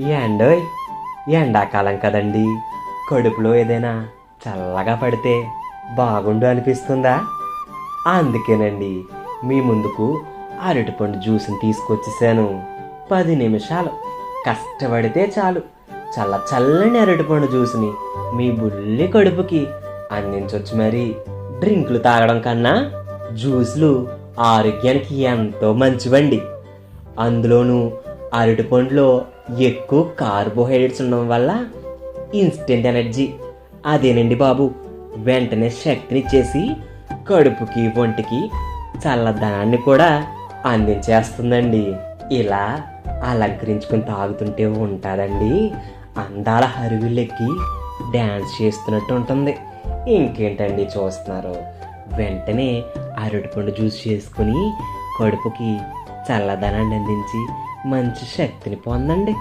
ఏండోయ్, ఎండాకాలం కదండి, కడుపులో ఏదైనా చల్లగా పడితే బాగుండు అనిపిస్తుందా? అందుకేనండి మీ ముందుకు అరటిపండు జ్యూస్ని తీసుకొచ్చేసాను. 10 నిమిషాలు కష్టపడితే చాలు చల్ల చల్లని అరటిపండు జ్యూస్ని మీ బుల్లి కడుపుకి అందించవచ్చు. మరి డ్రింకులు తాగడం కన్నా జ్యూస్లు ఆరోగ్యానికి ఎంతో మంచివండి. అందులోనూ అరటిపండులో ఎక్కువ కార్బోహైడ్రేట్స్ ఉండడం వల్ల ఇన్స్టెంట్ ఎనర్జీ, అదేనండి బాబు, వెంటనే శక్తినిచ్చేసి కడుపుకి ఒంటికి చల్లదనాన్ని కూడా అందించేస్తుందండి. ఇలా అలంకరించుకుని తాగుతుంటే ఉంటుందండి, అందాల హరివిల్లెక్కి డ్యాన్స్ చేస్తున్నట్టు ఉంటుంది. ఇంకేంటండి చూస్తున్నారు, వెంటనే అరటిపండు జ్యూస్ చేసుకుని కడుపుకి చల్లదనాన్ని అందించి మంచి శక్తిని పొందండి.